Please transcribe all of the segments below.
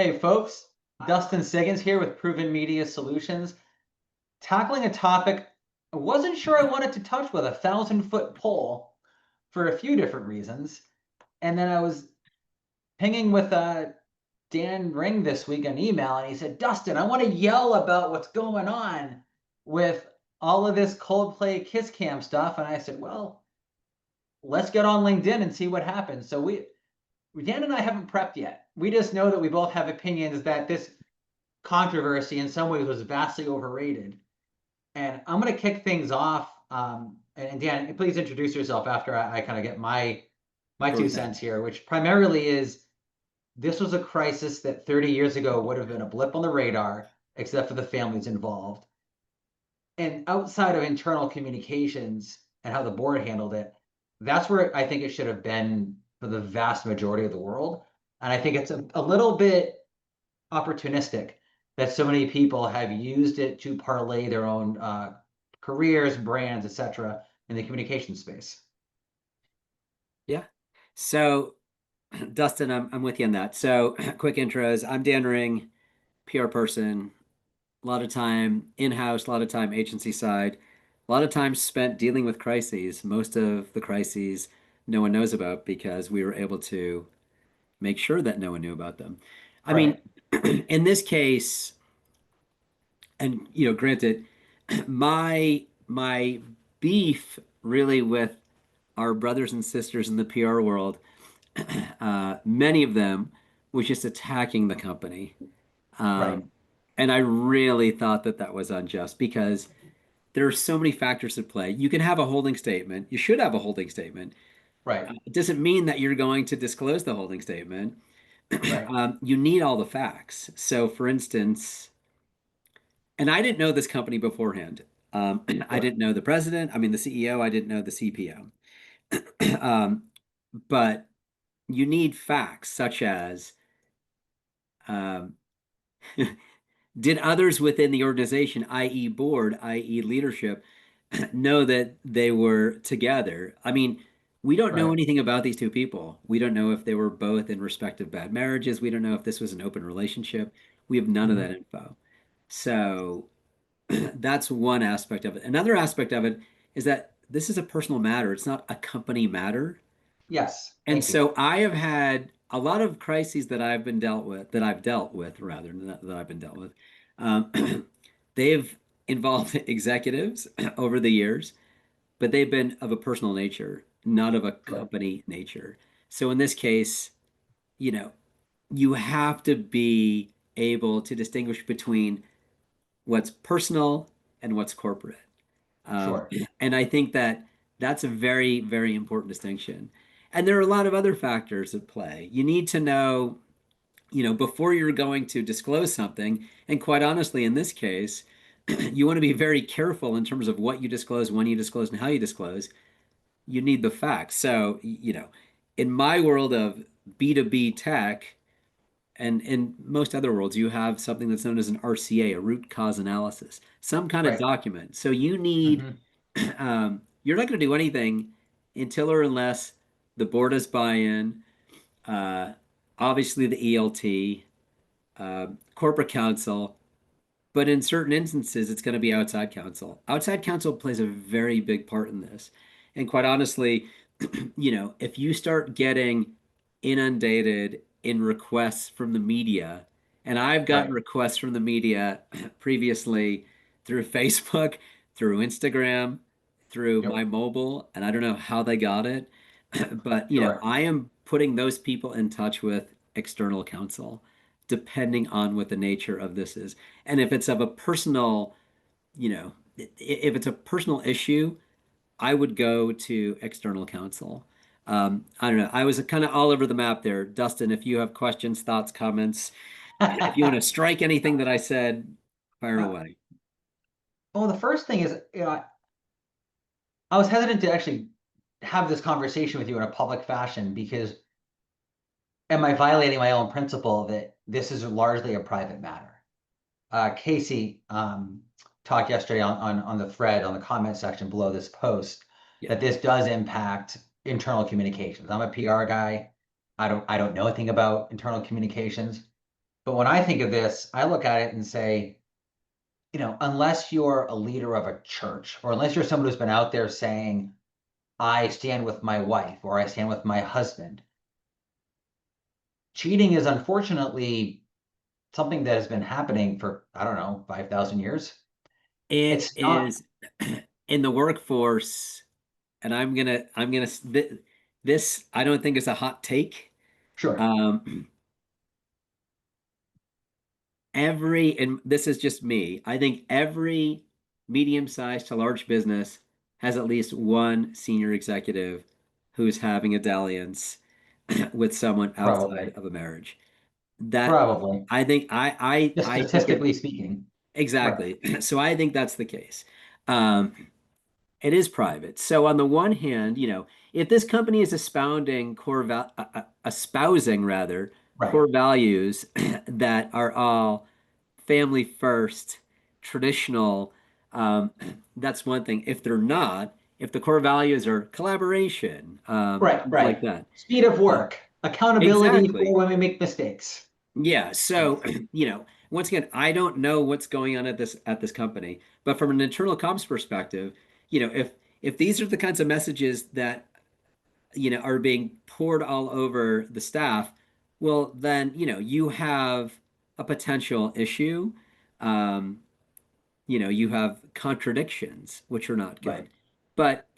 Hey folks, Dustin Siggins here with Proven Media Solutions, tackling a topic I wasn't sure I wanted to touch with, a 1,000-foot pole, for a few different reasons. And then I was pinging with Dan Ring this week on email, and he said, Dustin, I want to yell about what's going on with all of this Coldplay KissCam stuff. And I said, well, let's get on LinkedIn and see what happens. So Dan and I haven't prepped yet. We just know that we both have opinions that this controversy in some ways was vastly overrated. And I'm going to kick things off. And Dan, please introduce yourself after I kind of get my Sure two thing. cents here, which primarily is this was a crisis that 30 years ago would have been a blip on the radar, except for the families involved. And outside of internal communications and how the board handled it, that's where I think it should have been for the vast majority of the world. And I think it's a little bit opportunistic that so many people have used it to parlay their own careers, brands, etc., in the communication space. Yeah. So, Dustin, I'm with you on that. So, quick intros. I'm Dan Ring, PR person. A lot of time in-house, a lot of time agency side, a lot of time spent dealing with crises. Most of the crises no one knows about because we were able to make sure that no one knew about them. I mean, Right. in this case, and granted, my beef really with our brothers and sisters in the PR world, many of them was just attacking the company. Right. Um, and I really thought that that was unjust because there are so many factors at play. You can have a holding statement. You should have a holding statement. Right. It doesn't mean that you're going to disclose the holding statement. Right. You need all the facts. So, for instance, and I didn't know this company beforehand. I Sure. didn't know the president. I mean, the CEO. I didn't know the CPO. But you need facts such as um, did others within the organization, i.e., board, i.e., leadership, know that they were together? I mean, we don't know Right. anything about these two people. We don't know if they were both in respective bad marriages. We don't know if this was an open relationship. We have none of Hmm. that info. So that's one aspect of it. Another aspect of it is that this is a personal matter. It's not a company matter. Yes. And Thank you. so I have had a lot of crises that I've dealt with rather than that I've been dealt with. They've involved executives over the years, but they've been of a personal nature, not of a Sure. company nature. So in this case, you know, you have to be able to distinguish between what's personal and what's corporate. Um, Sure. and I think that that's a very, very important distinction. And there are a lot of other factors at play. You need to know, before you're going to disclose something, and quite honestly, in this case, you want to be very careful in terms of what you disclose, when you disclose, and how you disclose. You need the facts. So, in my world of B2B tech, and in most other worlds, you have something that's known as an RCA, a root cause analysis, some kind of Right. document. So you need, Hmm. you're not going to do anything until or unless the board has buy-in, uh, obviously the ELT, corporate counsel, but in certain instances, it's going to be outside counsel. Outside counsel plays a very big part in this. And quite honestly, if you start getting inundated in requests from the media, and I've gotten Right. requests from the media previously through Facebook, through Instagram, through my Yep. mobile, and I don't know how they got it, but Sure. I am putting those people in touch with external counsel, depending on what the nature of this is. And if it's of a personal, if it's a personal issue, I would go to external counsel. I don't know. I was kind of all over the map there. Dustin, if you have questions, thoughts, comments, if you want to strike anything that I said, fire uh, away. well, the first thing is, I was hesitant to actually have this conversation with you in a public fashion because am I violating my own principle that this is largely a private matter? Casey talked yesterday on the thread on the comment section below this post Yeah. that this does impact internal communications. I'm a PR guy. I don't know anything about internal communications. But when I think of this, I look at it and say, unless you're a leader of a church, or unless you're someone who's been out there saying, I stand with my wife or I stand with my husband, cheating is unfortunately something that has been happening for, I don't know, 5,000 years. It It's not, is in the workforce, and this I don't think is a hot take. sure, Um, and this is just me, I think every medium-sized to large business has at least one senior executive who's having a dalliance with someone outside probably, of a marriage. That probably, I think just I think it statistically speaking. Right, exactly. So I think that's the case. Um, it is private. So on the one hand, if this company is espousing rather right, core values that are all family first, traditional, um, that's one thing. If they're not, if the core values are collaboration, right, things like right. that. Speed of Uh, work, accountability for exactly. when we make mistakes. Yeah. Right, So, once again, I don't know what's going on at this company, but from an internal comms perspective, if these are the kinds of messages that, are being poured all over the staff, well, then, you have a potential issue. Um, you have contradictions, which are not good. right, But,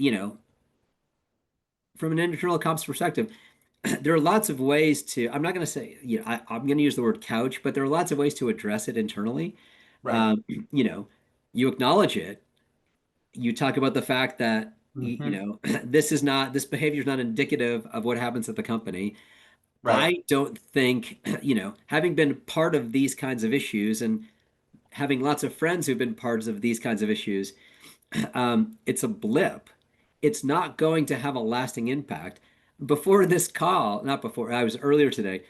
from an internal comms perspective, there are lots of ways to, I'm not going to say, I'm going to use the word couch, but there are lots of ways to address it internally. right. You know, you acknowledge it. You talk about the fact that, Hmm. this behavior is not indicative of what happens at the company. Right, I don't think, having been part of these kinds of issues and having lots of friends who've been parts of these kinds of issues, it's a blip. It's not going to have a lasting impact. Before this call, not before, I was earlier today,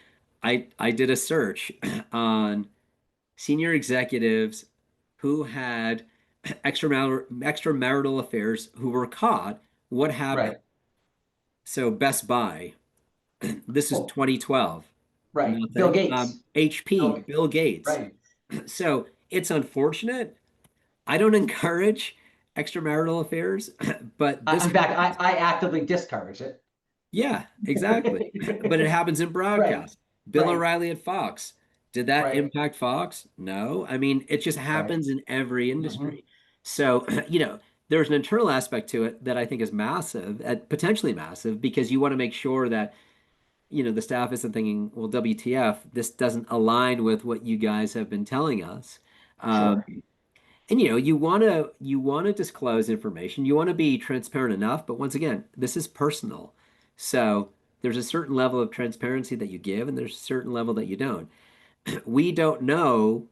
I did a search on senior executives who had extramarital affairs who were caught. What happened? right. So Best Buy, this is Oh, 2012. right. Bill Nothing. Gates. HP, Bill, Bill Gates. right. So it's unfortunate. I don't encourage extramarital affairs, but this In fact, happens. I actively discourage it. Yeah, exactly. But it happens in Right, broadcast. Bill right, O'Reilly at Fox. Did that right, impact Fox? No. I mean, it just right. happens in every Hmm. industry. So, there's an internal aspect to it that I think is massive, potentially massive, because you want to make sure that, the staff isn't thinking, well, WTF, this doesn't align with what you guys have been telling us. Um, Sure. and you want to disclose information. You want to be transparent enough, but once again, this is personal. So there's a certain level of transparency that you give, and there's a certain level that you don't. We don't know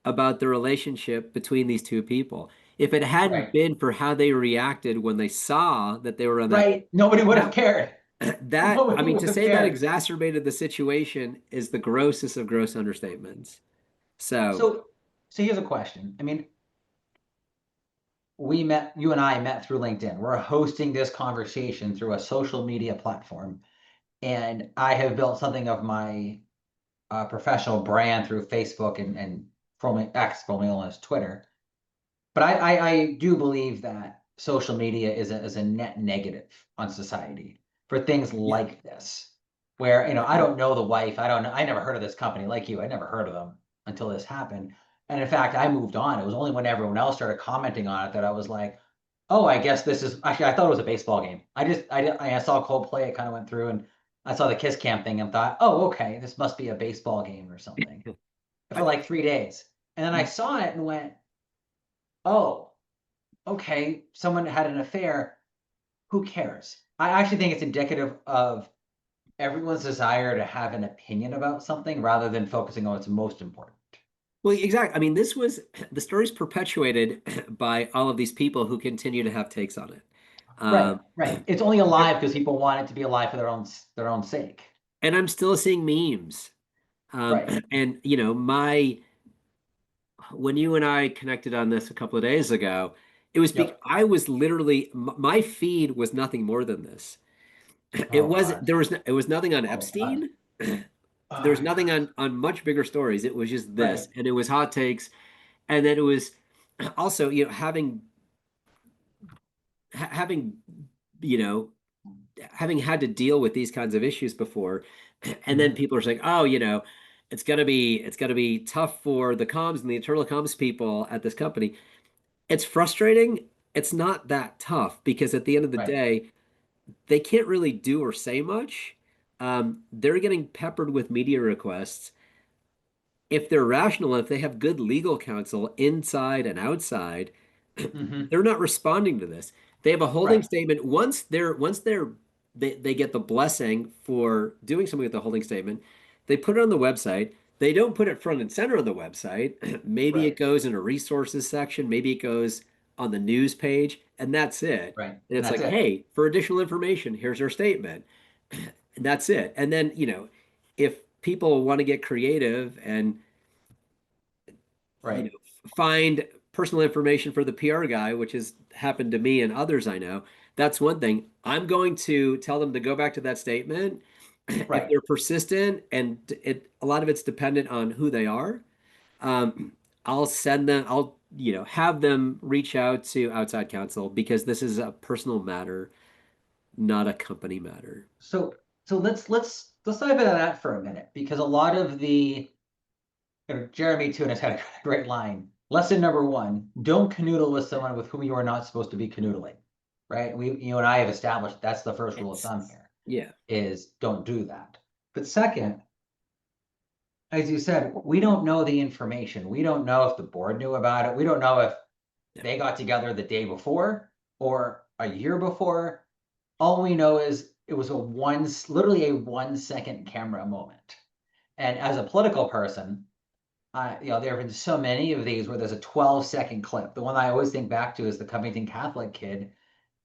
about the relationship between these two people. If it hadn't Right, been for how they reacted when they saw that they were on right. Nobody would have that cared. I Nobody mean, would to have say that cared. exacerbated the situation is the grossest of gross understatements. So, So, so here's a question. I mean, you and I met through LinkedIn. We're hosting this conversation through a social media platform, and I have built something of my professional brand through Facebook and formerly X, formerly known as Twitter. But I do believe that social media is a net negative on society for things yeah. like this, where I don't know the wife, I don't know, I never heard of this company like you, I never heard of them until this happened, and in fact, I moved on. It was only when everyone else started commenting on it that I was like, oh, I guess this is actually. I thought it was a baseball game. I saw Coldplay, it kind of went through, and I saw the KissCam thing and thought, oh, okay, this must be a baseball game or something for I, like 3 days, and then I saw it and went, oh, okay, someone had an affair. Who cares? I actually think it's indicative of everyone's desire to have an opinion about something rather than focusing on what's most important. Well, exactly. I mean, this was the story's perpetuated by all of these people who continue to have takes on it. Right, Um, right. It's only alive because people want it to be alive for their own sake. and I'm still seeing memes. Right. And my when you and I connected on this a couple of days ago, Yep. I was literally my feed was nothing more than this. It Oh was God. there was it was nothing on Oh God. Epstein. There's Oh, nothing on much bigger stories. It was just right. this, and it was hot takes, and then it was also, having, you know, having had to deal with these kinds of issues before, and then Mhm. people are saying, oh, it's gonna be tough for the comms and the internal comms people at this company. It's frustrating. It's not that tough because at the end of the Right. day, they can't really do or say much. They're getting peppered with media requests. If they're rational, if they have good legal counsel inside and outside, Hmm. they're not responding to this. They have a holding Right. statement. Once they get the blessing for doing something with the holding statement, they put it on the website. They don't put it front and center of the website. Maybe it Right. goes in a resources section, maybe it goes on the news page, and that's it. Right. And And it's that's like, it. hey, for additional information, here's our statement. And that's it. And then, if people want to get creative and Right. find personal information for the PR guy, which has happened to me and others I know, that's one thing. I'm going to tell them to go back to that statement. If Right. they're persistent and a lot of it's dependent on who they are, um, I'll have them reach out to outside counsel because this is a personal matter, not a company matter. So let's dive into that for a minute because a lot of the Jeremy Tune has had a great line. Lesson number one: don't canoodle with someone with whom you are not supposed to be canoodling. Right? You and I have established that's the first rule of It's thumb here Yeah. is don't do that. But second, as you said, we don't know the information. We don't know if the board knew about it. We don't know if Yeah. they got together the day before or a year before. All we know is it was literally a 1 second camera moment. And as a political person, there have been so many of these where there's a 12-second clip. The one I always think back to is the Covington Catholic kid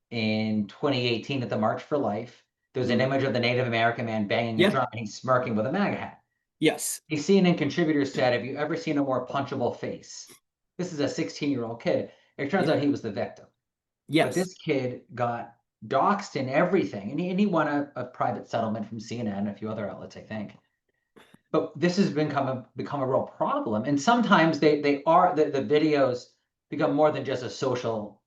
in 2018 at the March for Life. There's an Mm. image of the Native American man banging a Yeah. drum and he's smirking with a MAGA hat. Yes. A CNN contributor said, have you ever seen a more punchable face? This is a 16-year-old kid. It turns Yeah. out he was the victim. But Yes. this kid got doxxed and everything. And he won a private settlement from CNN and a few other outlets, I think. But this has become a real problem. And sometimes they are the videos become more than just a social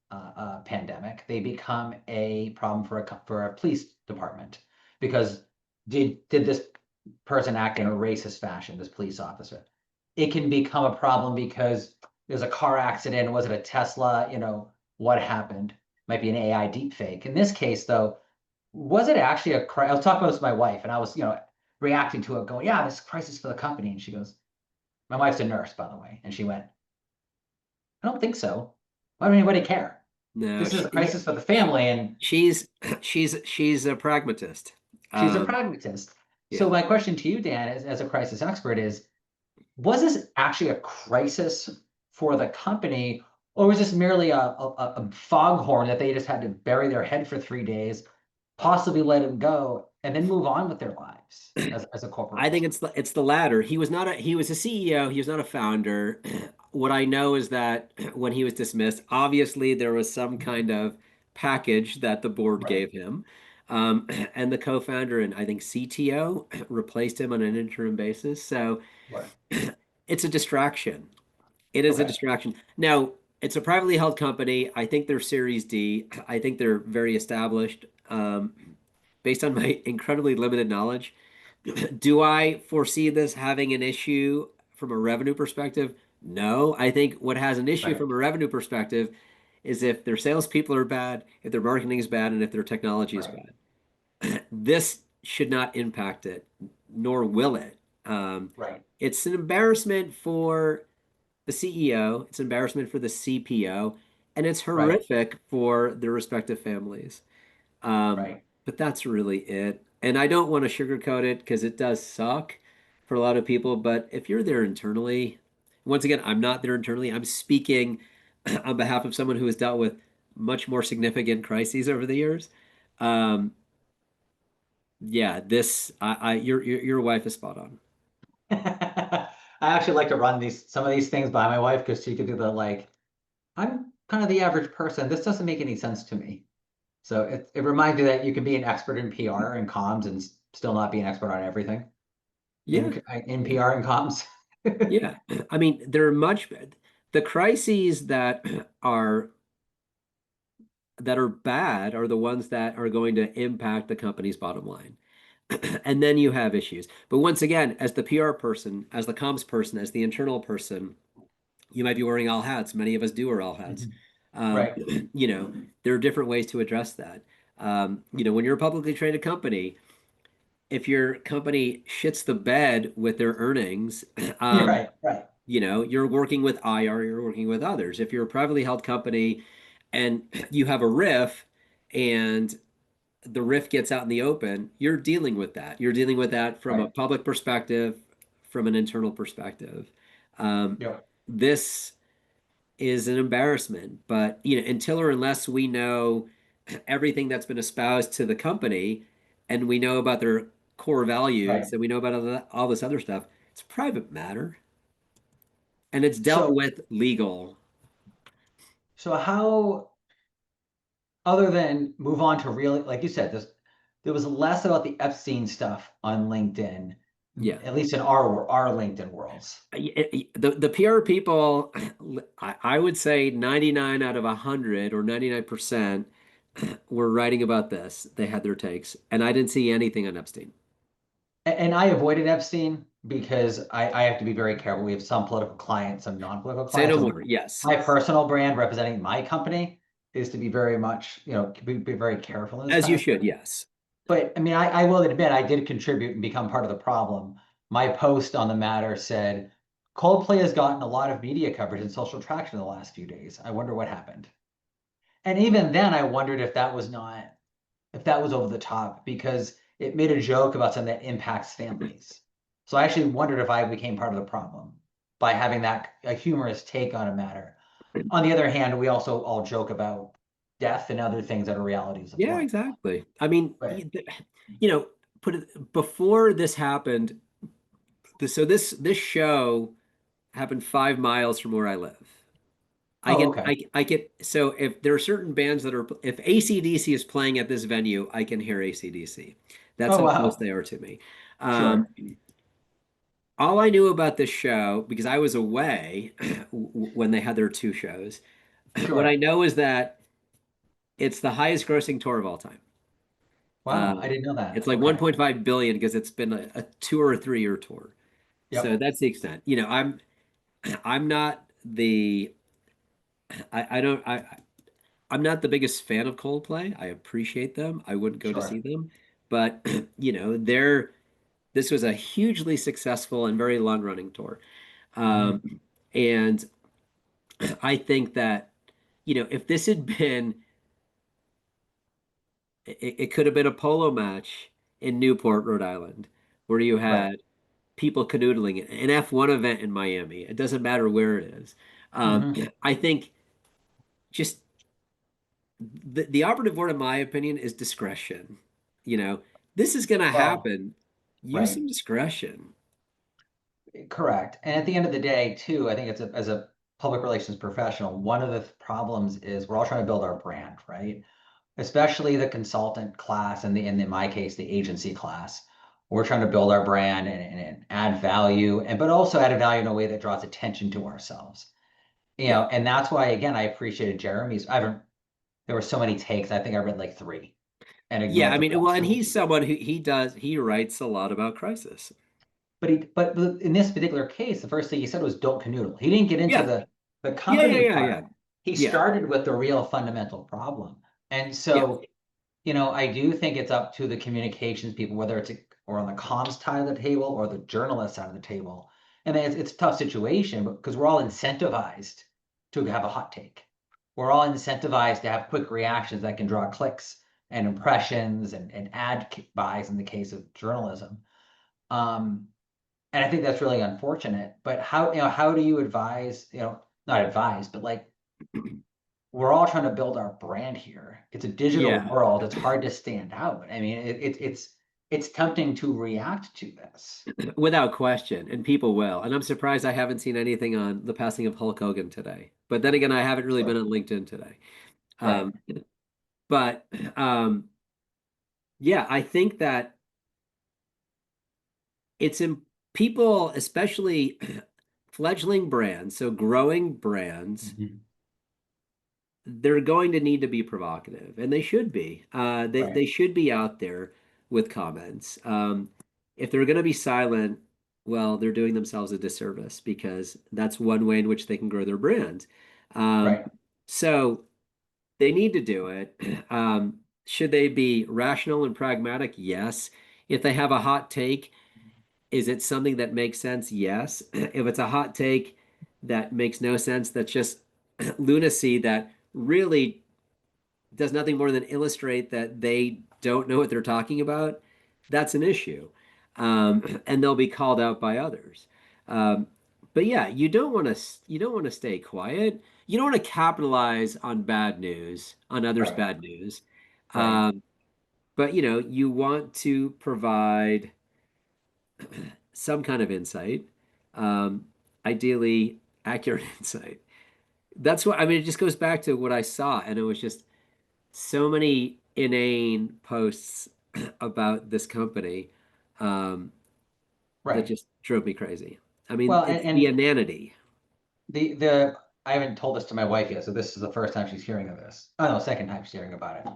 pandemic. They become a problem for a police department because did this person act in a racist fashion, this police officer? It can become a problem because there's a car accident. Was it a Tesla? What happened? Might be an AI deep fake. In this case, though, was it actually I was talking about this with my wife, and I was, reacting to it, going, "Yeah, this crisis for the company." And she goes, "My wife's a nurse, by the way," and she went, "I don't think so. Why would anybody care? No, This is a crisis for the family." And she's she's a pragmatist. she's a Um, pragmatist. So yeah. my question to you, Dan, as a crisis expert, is: was this actually a crisis for the company, or was this merely a foghorn that they just had to bury their head for 3 days, possibly let him go, and then move on with their lives as a I think corporation? it's the latter. He was a CEO, he was not a founder. What I know is that when he was dismissed, obviously there was some kind of package that the board Right. gave him. And the co-founder and I think CTO replaced him on an interim basis. So Right. it's a distraction. It is a Okay. distraction. Now, it's a privately held company. I think they're Series D. I think they're very established. Based on my incredibly limited knowledge, do I foresee this having an issue from a revenue perspective? No. I think what has an issue Right. from a revenue perspective is if their salespeople are bad, if their marketing is bad, and if their technology is Right. bad. This should not impact it, nor will it. Right. It's an embarrassment for the CEO, it's an embarrassment for the CPO, and it's Right. horrific for their respective families. Um, Right. but that's really it. And I don't want to sugarcoat it because it does suck for a lot of people. But if you're there internally, once again, I'm not there internally. I'm speaking on behalf of someone who has dealt with much more significant crises over the years. Um, yeah, your wife is spot on. I actually like to run some of these things by my wife because she could do the like, I'm kind of the average person. This doesn't make any sense to me. So it reminds me that you can be an expert in PR and comms and still not be an expert on everything. Yeah. in PR and comms. Yeah. I mean, they're much the crises that are bad are the ones that are going to impact the company's bottom line. And then you have issues. But once again, as the PR person, as the comms person, as the internal person, you might be wearing all hats. Many of us do wear all hats. Mhm. Um, Right, you know, there are different ways to address that. When you're a publicly traded company, if your company shits the bed with their earnings, you're right, right, you're working with IR, you're working with others. If you're a privately held company and you have a riff and the riff gets out in the open, you're dealing with that. You're dealing with that from a right. public perspective, from an internal perspective. Um, Yep, this is an embarrassment, but until or unless we know everything that's been espoused to the company and we know about their core right. values and we know about all this other stuff, it's a private matter and it's dealt So, with legal. so how, other than move on to really, like you said, there was less about the Epstein stuff on LinkedIn, Yeah. at least in our LinkedIn worlds. The PR people, I would say 99 out of 100 or 99% were writing about this. They had their takes, and I didn't see anything on Epstein. And I avoided Epstein because I have to be very careful. We have some political clients, some non-political Say clients. no So more. Yes, my personal brand representing my company is to be very much, be very careful in this as kind you of should. thing. Yes. But I mean, I will admit I did contribute and become part of the problem. My post on the matter said, Coldplay has gotten a lot of media coverage and social traction in the last few days. I wonder what happened. And even then, I wondered if that was over the top because it made a joke about something that impacts families. So I actually wondered if I became part of the problem by having that a humorous take on a matter. On the other hand, we also all joke about death and other things that are realities of Yeah, life. exactly. I mean, But you know, put it before this happened. So this show happened 5 miles from where I live. oh, okay. I get so if there are certain bands that are if AC/DC is playing at this venue, I can hear AC/DC. That's Oh, how close wow. they are to me. Um, Sure. all I knew about this show because I was away when they had their two shows. What I Sure. know is that it's the highest grossing tour of all time. Wow. I Um, didn't know it's that. like Okay. 1.5 billion because it's been a 2 or 3 year tour. So Yep. that's the extent. I'm not the I don't I'm not the biggest fan of Coldplay. I appreciate them. I wouldn't go to see Sure. them, but this was a hugely successful and very long running tour. Hmm. And I think that if this had been it could have been a polo match in Newport, Rhode Island, where you Right. had people canoodling an F1 event in Miami. It doesn't matter where it is. Um, Hmm. I think just the operative word, in my opinion, is discretion. You know, this is going to Well, happen. Use right. some discretion. Correct. And at the end of the day, too, I think as a public relations professional, one of the problems is we're all trying to build our brand, right? Especially the consultant class and in my case, the agency class. We're trying to build our brand and add value, and but also add value in a way that draws attention to ourselves. Yeah. And that's why again I appreciated Jeremy's. I haven't there were so many takes. I think I read like three and Yeah, ignored I the mean, well, rest. and So, he's someone who he writes a lot about crisis. but in this particular case, the first thing he said was don't canoodle. He didn't get into Yeah. the Yeah, yeah, company yeah, yeah. part. He Yeah. started with the real fundamental problem. And Yeah. so, I do think it's up to the communications people, whether it's or on the comms side of the table or the journalist side of the table. And then it's a tough situation because we're all incentivized to have a hot take. We're all incentivized to have quick reactions that can draw clicks and impressions and ad buys in the case of journalism. Um, and I think that's really unfortunate. But how do you advise, not advise, but like we're all trying to build our brand here. It's a digital Yeah. world. It's hard to stand out. I mean, it's tempting to react to this. Without question, and people will. And I'm surprised I haven't seen anything on the passing of Hulk Hogan today. But then again, I haven't really been Sure. on LinkedIn today. Right. Um, but yeah, I think that it's people, especially fledgling brands, so growing brands, Mhm. they're going to need to be provocative, and they should be. They Right. should be out there with comments. If they're going to be silent, well, they're doing themselves a disservice because that's one way in which they can grow their brand. Um, Right. so they need to do it. Should they be rational and pragmatic? Yes. If they have a hot take, is it something that makes sense? Yes. If it's a hot take that makes no sense, that's just lunacy that really does nothing more than illustrate that they don't know what they're talking about, that's an issue. And they'll be called out by others. Um, but yeah, you don't want to stay quiet. You don't want to capitalize on bad news, on others' Right. bad news. Right. Um, but you want to provide some kind of insight, um, ideally accurate insight. That's what I mean. It just goes back to what I saw, and it was just so many inane posts about this company that Right. just drove me crazy. I mean, Well, it's the inanity. the I haven't told this to my wife yet, so this is the first time she's hearing of this. Oh no, second time she's hearing about it.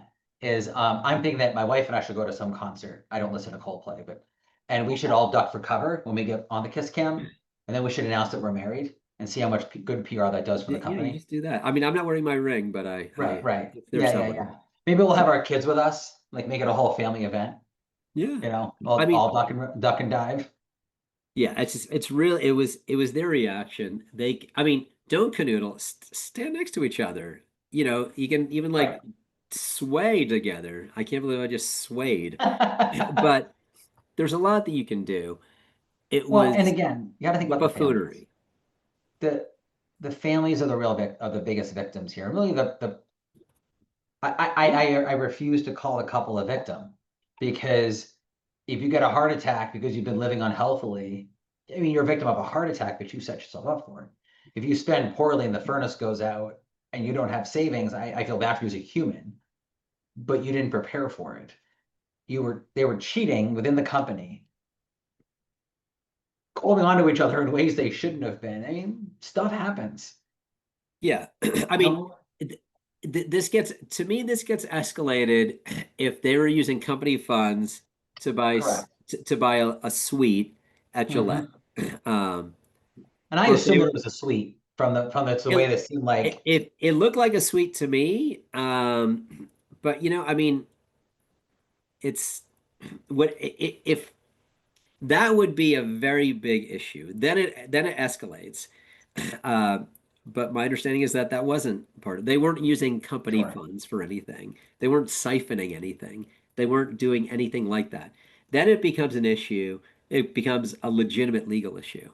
Is I'm thinking that my wife and I should go to some concert. I don't listen to Coldplay, but and we should all duck for cover when we get on the Kiss Cam, and then we should announce that we're married and see how much good PR that does for the Yeah, you company. just do that. I mean, I'm not wearing my ring, but Right, right. if there's Yeah, yeah, somebody. yeah. Maybe we'll have our kids with us, like make it a whole family event, Yeah. I mean, all duck and dive. yeah, it's real. It was their reaction. I mean, don't canoodle. Stand next to each other. You can even Right. like sway together. I can't believe I just swayed. But there's a lot that you can do. It Well, and was again, you got to think about the families. buffoonery. The the families are the are the biggest victims here. Really, the Yeah. I refuse to call a couple a victim because if you get a heart attack because you've been living unhealthily, I mean, you're a victim of a heart attack, but you set yourself up for it. If you spend poorly and the furnace goes out and you don't have savings, I feel bad for you as a human, but you didn't prepare for it. They were cheating within the company, holding on to each other in ways they shouldn't have been. I mean, stuff happens. Yeah. I mean, No, this gets to me, this gets escalated if they were using company funds correct. to buy a suite at Gillette. Hmm. Um, And I or if they assumed were it was a suite from the way it, this seemed like. it looked like a suite to me. But I mean, it's if that would be a very big issue. Then it escalates. Uh, but my understanding is that that wasn't part of. They weren't using company Sure, funds for anything. They weren't siphoning anything. They weren't doing anything like that. Then it becomes an issue. It becomes a legitimate legal issue.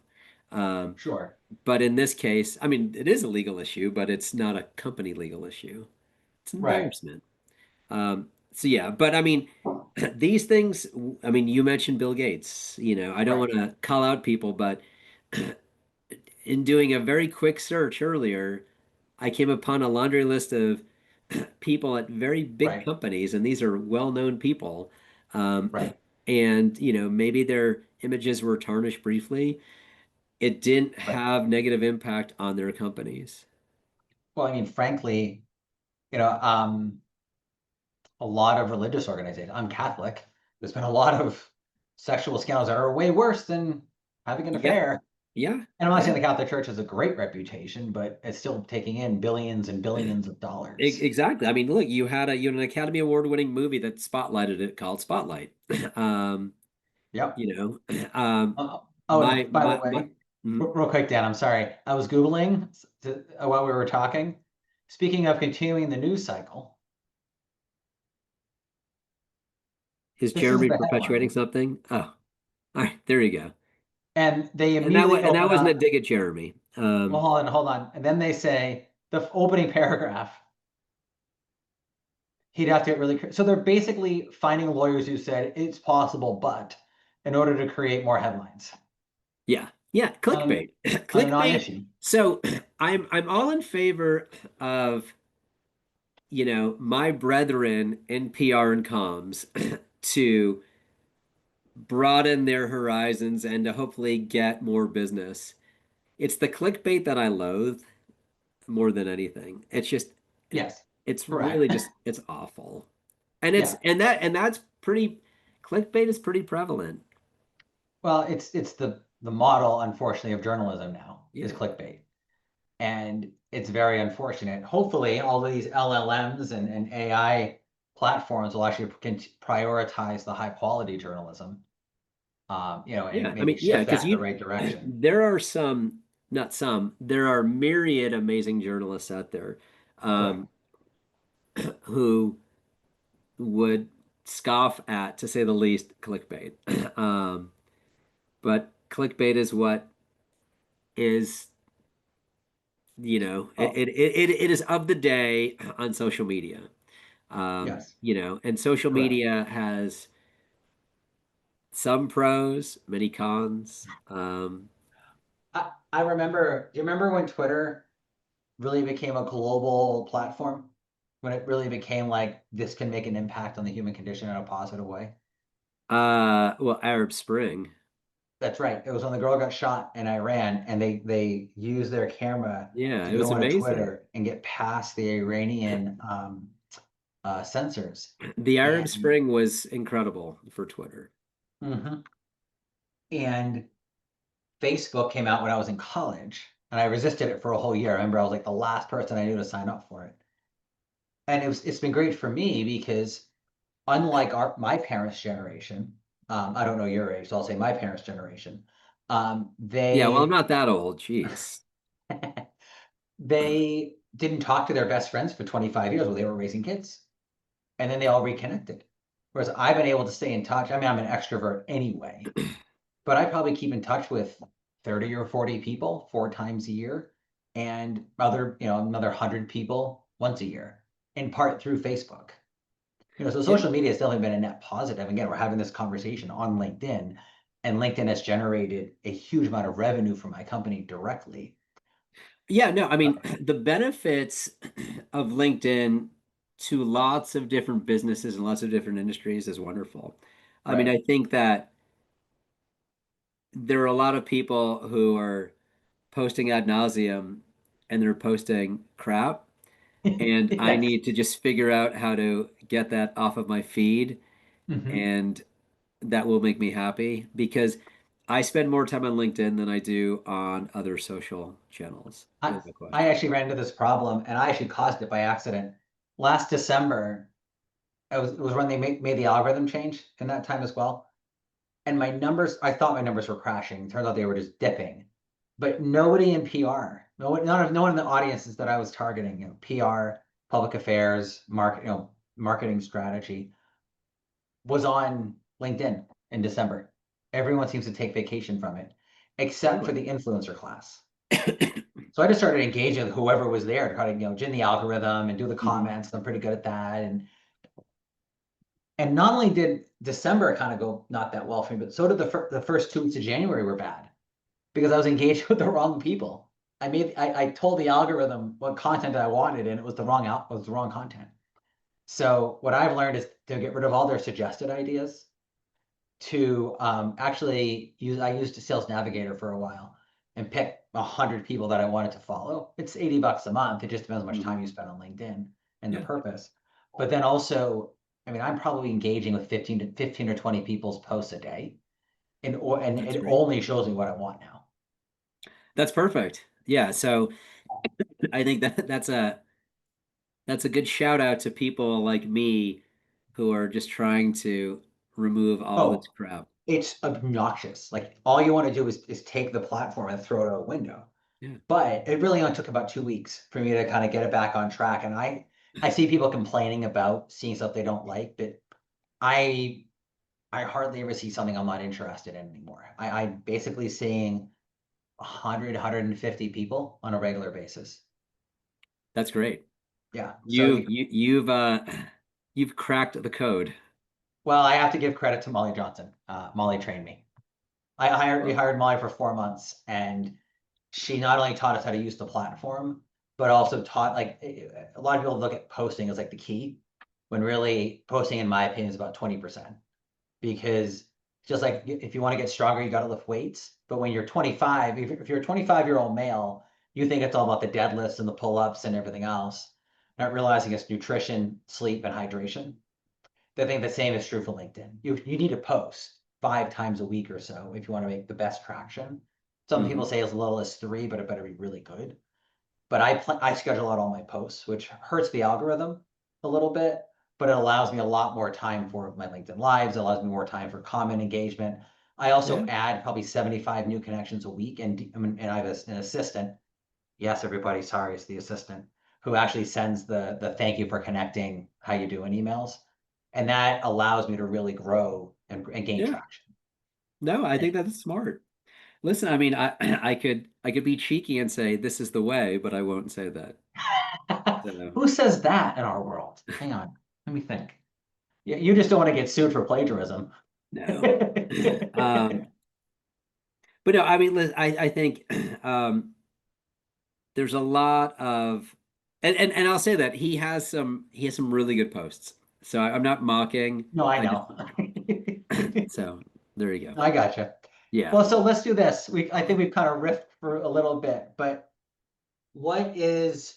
Um, sure. but in this case, I mean, it is a legal issue, but it's not a company legal issue. It's an Right, embarrassment. So yeah, but I mean, these things, I mean, you mentioned Bill Gates. I don't right, want to call out people, but in doing a very quick search earlier, I came upon a laundry list of people at very big right, companies, and these are well-known people. Um, right, and maybe their images were tarnished briefly. It didn't right. have negative impact on their companies. Well, I mean, frankly, you know, a lot of religious organizations. I'm Catholic. There's been a lot of sexual scandals that are way worse than having an Yeah, affair. yeah, And I'm not yeah. saying the Catholic Church has a great reputation, but it's still taking in billions and billions of dollars. Exactly. I mean, look, you had an Academy Award winning movie that spotlighted it called Spotlight. Um, Yep. you know, um, Oh, and by the my way, mhm. real quick, Dan, I'm sorry. I was Googling while we were talking. Speaking of continuing the news cycle, Is this is Jeremy the perpetuating headline. something? Oh, all right, there you go. And they immediately And that open wasn't a up. dig at Jeremy. Well, hold on, hold on. And then they say the opening paragraph, he'd have to get really. So they're basically finding lawyers who said it's possible, but in order to create more headlines Yeah, yeah, on, clickbait, on a clickbait. non-issue. So I'm all in favor of my brethren in PR and comms to broaden their horizons and to hopefully get more business. It's the clickbait that I loathe more than anything. It's just Yes, it's really correct. just it's awful. And it's Yeah. and that's pretty clickbait is pretty prevalent. Well, it's the model, unfortunately, of journalism now is Yeah. clickbait. And it's very unfortunate. Hopefully, all of these LLMs and AI platforms will actually prioritize the high quality journalism, and Yeah. I maybe mean, yeah, shift because that in the you right direction. there are some, not some, there are myriad amazing journalists out there Correct. um, who would scoff at, to say the least, clickbait. But clickbait is what is, Oh, it is of the day on social media. yes, And social correct. media has some pros, many cons. I remember, do you remember when Twitter really became a global platform? When it really became like this can make an impact on the human condition in a positive way? Well, Arab Spring. That's right. It was when the girl got shot in Iran, and they used their camera Yeah, to it was go into amazing. Twitter and get past the Iranian censors. The Arab And Spring was incredible for Twitter. mhm. And Facebook came out when I was in college, and I resisted it for a whole year. I remember I was like the last person I knew to sign up for it. And it's been great for me because unlike my parents' generation, I don't know your age, so I'll say my parents' generation, Yeah, well, I'm they not that old. Jeez. they didn't talk to their best friends for 25 years while they were raising kids. And then they all reconnected. Whereas I've been able to stay in touch. I mean, I'm an extrovert anyway, but I probably keep in touch with 30 or 40 people 4 times a year and another 100 people once a year, in part through Facebook. So Yeah. social media has definitely been a net positive. Again, we're having this conversation on LinkedIn, and LinkedIn has generated a huge amount of revenue for my company directly. Yeah, no, I mean, the benefits of LinkedIn to lots of different businesses and lots of different industries is wonderful. I mean, Right. I think that there are a lot of people who are posting ad nauseum and they're posting crap, and I Yes. need to just figure out how to get that off of my feed, Hmm. and that will make me happy because I spend more time on LinkedIn than I do on other social channels, I, without I question. actually ran into this problem, and I actually caused it by accident. Last December, it was when they made the algorithm change in that time as well. And my numbers, I thought my numbers were crashing. Turns out they were just dipping. But nobody in PR, no one in the audiences that I was targeting, PR, public affairs, marketing strategy, was on LinkedIn in December. Everyone seems to take vacation from it, except for Really? the influencer class. So I just started engaging with whoever was there to try to, gin the algorithm and do the Mhm. comments. I'm pretty good at that. And not only did December kind of go not that well for me, but so did the first 2 weeks of January were bad because I was engaged with the wrong people. I told the algorithm what content I wanted, and it was the wrong content. So what I've learned is to get rid of all their suggested ideas, to actually I used a Sales Navigator for a while and pick 100 people that I wanted to follow. It's $80 a month. It just depends how much time Mhm. you spend on LinkedIn and the Yeah, purpose. But then also, I mean, I'm probably engaging with 15 or 20 people's posts a day, and that's it great. only shows me what I want now. That's perfect. Yeah, so I think that's a good shout out to people like me who are just trying to remove all this Oh, crap. it's obnoxious. Like all you want to do is take the platform and throw it out a window. Yeah, But it really only took about 2 weeks for me to kind of get it back on track. And I see people complaining about seeing stuff they don't like, but I I hardly ever see something I'm not interested in anymore. I'm basically seeing 100, 150 people on a regular basis. that's great. Yeah. So You you you've you've cracked the code. well, I have to give credit to Molly Johnson. Molly trained me. We Well, hired Molly for 4 months, and she not only taught us how to use the platform, but also taught like a lot of people look at posting as like the key, when really posting, in my opinion, is about 20%. Because Just like if you want to get stronger, you got to lift weights. But when you're 25, if you're a 25-year-old male, you think it's all about the deadlifts and the pull-ups and everything else, not realizing it's nutrition, sleep, and hydration. I think the same is true for LinkedIn. You need to post 5 times a week or so if you want to make the best traction. Some people say as little as 3, but it better be really good. But I schedule out all my posts, which hurts the algorithm a little bit, but it allows me a lot more time for my LinkedIn lives. It allows me more time for comment engagement. I also Yeah. add probably 75 new connections a week, and I have an assistant. Yes, everybody, sorry, it's the assistant who actually sends the thank you for connecting, how you doing emails, and that allows me to really grow and gain Yeah. traction. No, I think that's smart. Listen, I mean, I could be cheeky and say this is the way, but I won't say that. So Who says that in our world? Hang on, let me think. You just don't want to get sued for plagiarism. no. Um, but no, I mean, I think there's a lot of, and I'll say that he has some really good posts. So I'm not mocking. No, I I just know. so there you go. I gotcha. Yeah. Well, so let's do this. I think we've kind of riffed for a little bit, but what is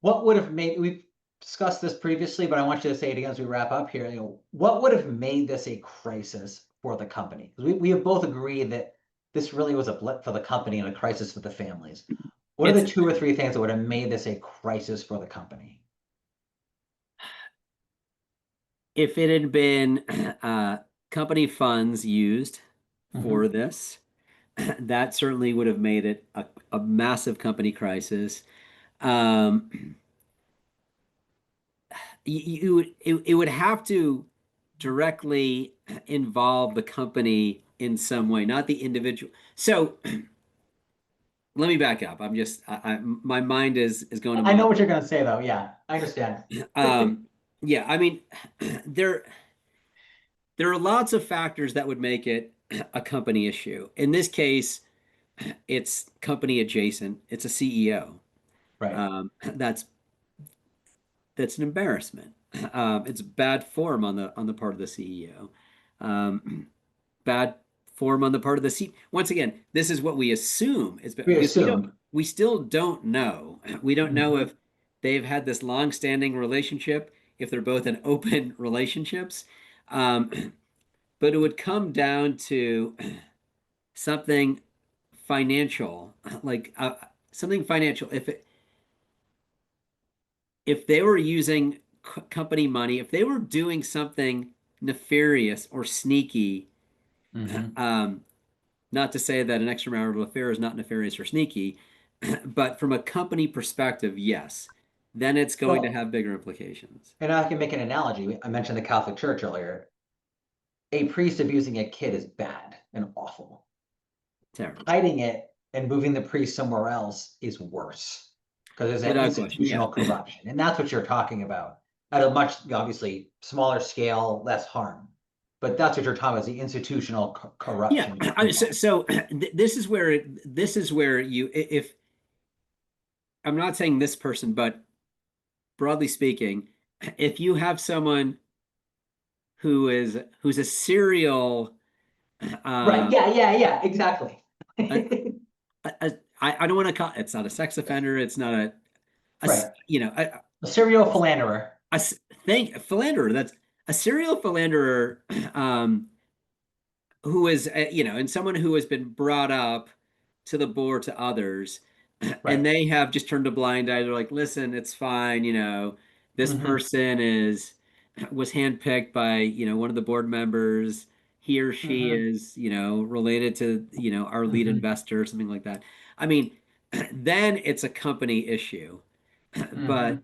what would have made we've discussed this previously, but I want you to say it again as we wrap up here. What would have made this a crisis for the company? We have both agreed that this really was a blip for the company and a crisis for the families. What are the It's 2 or 3 things that would have made this a crisis for the company? if it had been company funds used for Mhm. this, that certainly would have made it a massive company crisis. Um, it would have to directly involve the company in some way, not the individual. So let me back up. My mind is going a I know mile. what you're going to say, though. Yeah, I understand. Yeah, I mean, there there are lots of factors that would make it a company issue. In this case, it's company adjacent. It's a CEO. Right. That's an embarrassment. It's bad form on the part of the CEO. Bad form on the part of the C. Once again, this is what we assume is We because assumed. we still don't know. We don't know Mhm. if they've had this long-standing relationship, if they're both in open relationships. But it would come down to something financial, like something financial. If they were using company money, if they were doing something nefarious or sneaky, Mhm. um, not to say that an extramarital affair is not nefarious or sneaky, but from a company perspective, yes, then it's going to Well, have bigger implications. and I can make an analogy. I mentioned the Catholic Church earlier. A priest abusing a kid is bad and awful. Terrible. Hiding it and moving the priest somewhere else is worse because there's an Without question. Yeah. institutional corruption. And that's what you're talking about at a much, obviously, smaller scale, less harm. But that's what you're talking about is the institutional Yeah. corruption So, involved. this is where you, if I'm not saying this person, but broadly speaking, if you have someone who's a serial Right. uh, Yeah. Yeah. Yeah. Exactly. a, I don't want to call it's not a sex offender. It's not a Right. you know A serial philanderer. a thing philanderer. That's a serial philanderer who is and someone who has been brought up to the board to others, and Right. they have just turned a blind eye. They're like, listen, it's fine. This Hmm. person was handpicked by one of the board members. He or she Hmm. is related to our lead Hmm. investor or something like that. I mean, then it's a company issue. But Hmm.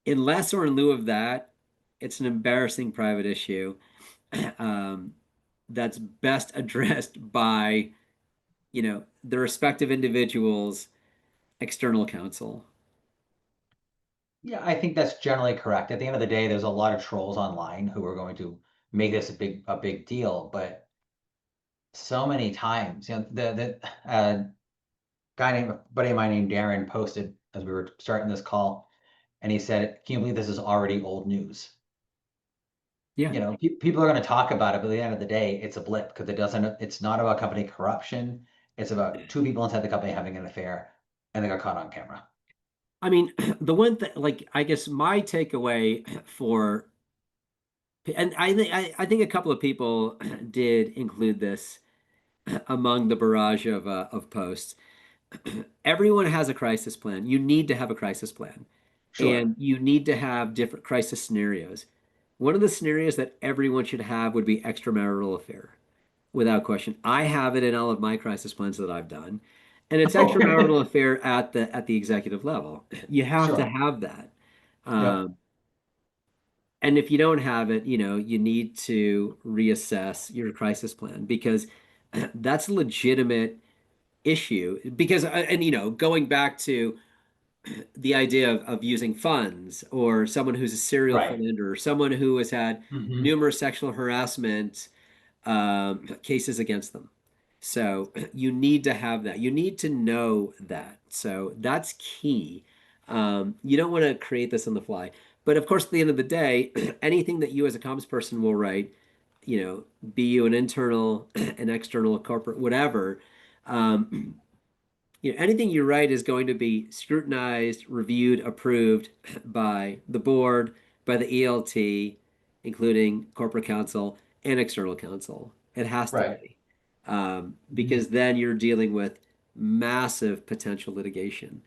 unless or in lieu of that, it's an embarrassing private issue um, that's best addressed by the respective individuals' external counsel. Yeah, I think that's generally correct. At the end of the day, there's a lot of trolls online who are going to make this a big deal, but so many times, the buddy of mine named Darren posted as we were starting this call, and he said, "Can you believe this is already old news?" Yeah. People are going to talk about it, but at the end of the day, it's a blip because it's not about company corruption. It's about two people inside the company having an affair and they got caught on camera. I mean, the one thing, like, I guess my takeaway for, and I think a couple of people did include this among the barrage of posts. Everyone has a crisis plan. You need to have a crisis plan, Sure. and you need to have different crisis scenarios. One of the scenarios that everyone should have would be extramarital affair, without question. I have it in all of my crisis plans that I've done, and it's Oh, extramarital affair at the executive level. You have to sure. have that. Yep. Um, and if you don't have it, you need to reassess your crisis plan because that's a legitimate issue. Because, and going back to the idea of using funds or someone who's a serial Right. offender or someone who has had Hmm. numerous sexual harassment cases against them. So you need to have that. You need to know that. So that's key. You don't want to create this on the fly. But of course, at the end of the day, anything that you as a comms person will write, be you an internal, an external, a corporate, whatever, um, anything you write is going to be scrutinized, reviewed, approved by the board, by the ELT, including corporate counsel and external counsel. It has to Right. be. Mhm. Because then you're dealing with massive potential litigation.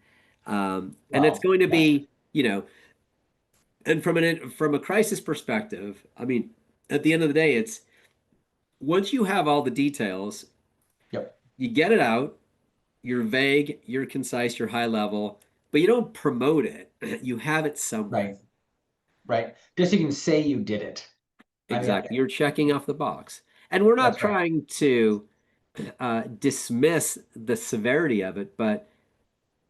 And it's Well, going to yeah. be, and from a crisis perspective, I mean, at the end of the day, it's once you have all the details, Yep. you get it out, you're vague, you're concise, you're high level, but you don't promote it. You have it somewhere. Right. Right. Just so you can say you did it. I mean, Exactly. You're checking off the box. And we're not that's right. trying to dismiss the severity of it, but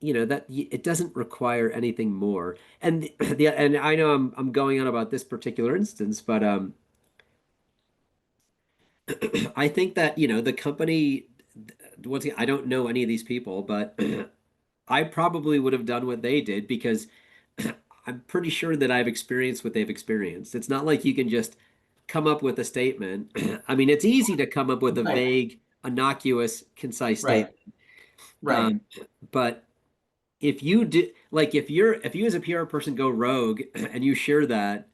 that it doesn't require anything more. And and I know I'm going on about this particular instance, but I think that the company once again, I don't know any of these people, but I probably would have done what they did because I'm pretty sure that I've experienced what they've experienced. It's not like you can just come up with a statement. I mean, it's easy to come up with a Right. vague, innocuous, concise Right. statement. Right. Um, but if you do, like, if you as a PR person go rogue and you share that,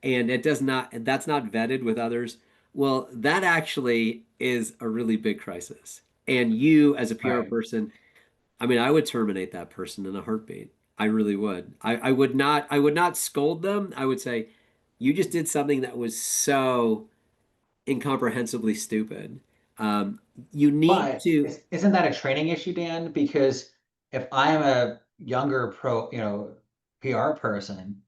and that's not vetted with others, well, that actually is a really big crisis. And you as a PR Right. person, I mean, I would terminate that person in a heartbeat. I really would. I would not scold them. I would say, you just did something that was so incomprehensibly stupid. Um, you need But to, isn't that a training issue, Dan? Because if I am a younger PR person,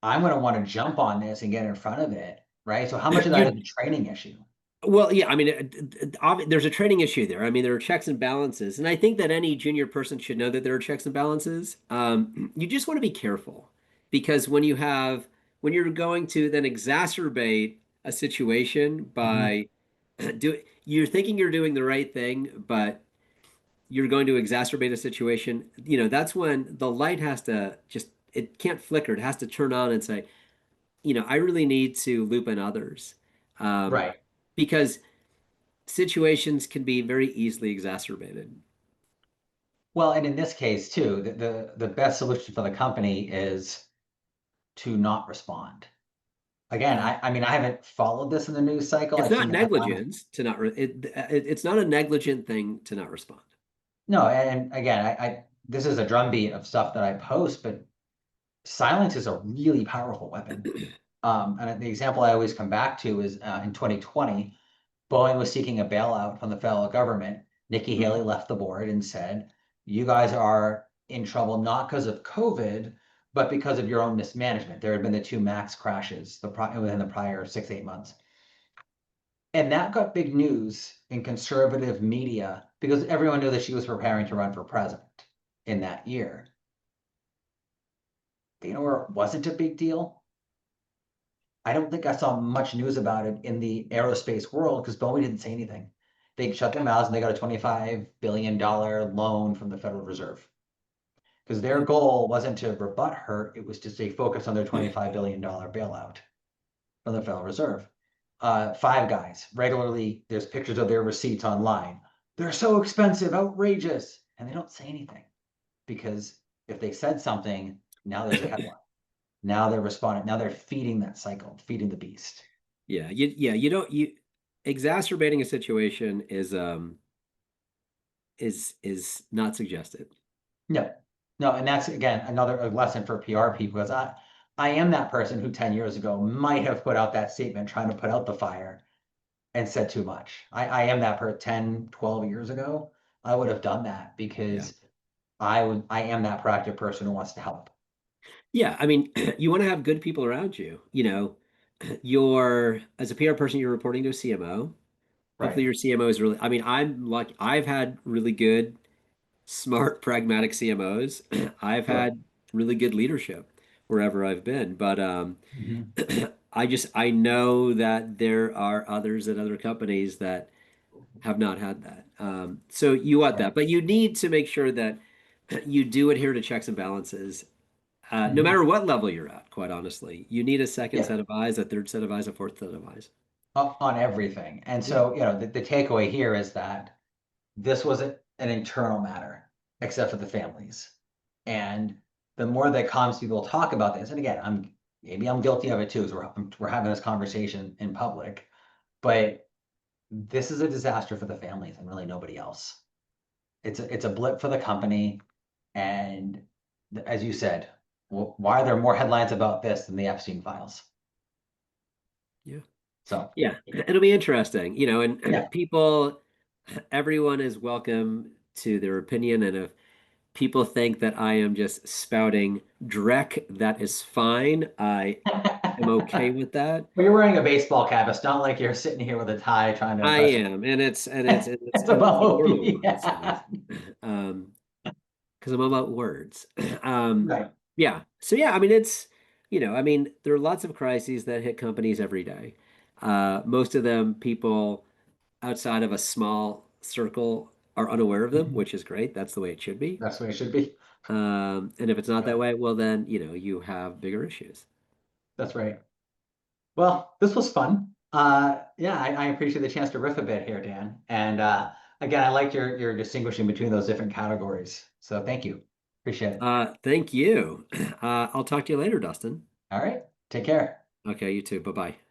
I'm going to want to jump on this and get in front of it, right? So how much of that is you a training issue? well, yeah, I mean, there's a training issue there. I mean, there are checks and balances, and I think that any junior person should know that there are checks and balances. You just want to be careful because when you're going to then exacerbate a situation Mhm. by you're thinking you're doing the right thing, but you're going to exacerbate a situation. That's when the light has to it can't flicker. It has to turn on and say, I really need to loop in others. Um, Right. because situations can be very easily exacerbated. Well, and in this case too, the best solution for the company is to not respond. Again, I mean, I haven't followed this in the news cycle. It's I've seen not the headline. negligence to not it's not a negligent thing to not respond. No, and again, I this is a drumbeat of stuff that I post, but silence is a really powerful weapon. And the example I always come back to is in 2020, Boeing was seeking a bailout from the federal government. Nikki Mhm. Haley left the board and said, "You guys are in trouble not because of COVID, but because of your own mismanagement." There had been the two MAX crashes within the prior 6, 8 months. And that got big news in conservative media because everyone knew that she was preparing to run for president in that year. You know where it wasn't a big deal? I don't think I saw much news about it in the aerospace world because Boeing didn't say anything. They shut their mouths and they got a $25 billion loan from the Federal Reserve because their goal wasn't to rebut her, it was to stay focused on their $25 billion bailout. from the Federal Reserve. Five Guys, regularly, there's pictures of their receipts online. They're so expensive, outrageous. And they don't say anything because if they said something, now there's a headline. Now they're responding. Now they're feeding that cycle, feeding the beast. You don't you exacerbating a situation is not suggested. No, no, and that's again another lesson for PR people because I am that person who 10 years ago might have put out that statement trying to put out the fire and said too much. I am that per 10, 12 years ago. I would have done that Yeah. because I am that proactive person who wants to help. Yeah, I mean, you want to have good people around you. You know, you're as a PR person, you're reporting to a CMO. Hopefully Right. your CMO is really, I mean, I'm lucky. I've had really good, smart, pragmatic CMOs. I've Sure. had really good leadership wherever I've been. But Mhm. I know that there are others at other companies that have not had that. So you want Right. that, but you need to make sure that you do adhere to checks and balances, no Mhm. matter what level you're at, quite honestly. You need a second Yeah. set of eyes, a third set of eyes, a fourth set of eyes. On everything. And Yeah. so, the takeaway here is that this wasn't an internal matter, except for the families. And the more that comms people talk about this, and again, maybe I'm guilty of it too, as we're having this conversation in public, but this is a disaster for the families and really nobody else. It's a blip for the company, and as you said, why are there more headlines about this than the Epstein files? Yeah. So Yeah. It'll be interesting, yeah, and people, everyone is welcome to their opinion. And if people think that I am just spouting dreck, that is fine. I am okay with that. well, you're wearing a baseball cap. It's not like you're sitting here with a tie trying to I impress. am, and it's It's kind of what the about moral of this is. yeah. Um, because I'm all about words. Right. Yeah. So yeah, I mean I mean, there are lots of crises that hit companies every day. Most of them people outside of a small circle are unaware of them, Mhm. which is great. That's the way it should be. That's the way it should be. And if it's not that Right. way, well then, you have bigger issues. That's right. Well, this was fun. Yeah, I appreciate the chance to riff a bit here, Dan. And again, I like your distinguishing between those different categories. So thank you. Appreciate it. Thank you. I'll talk to you later, Dustin. All right. Take care. Okay, you too. Bye-bye.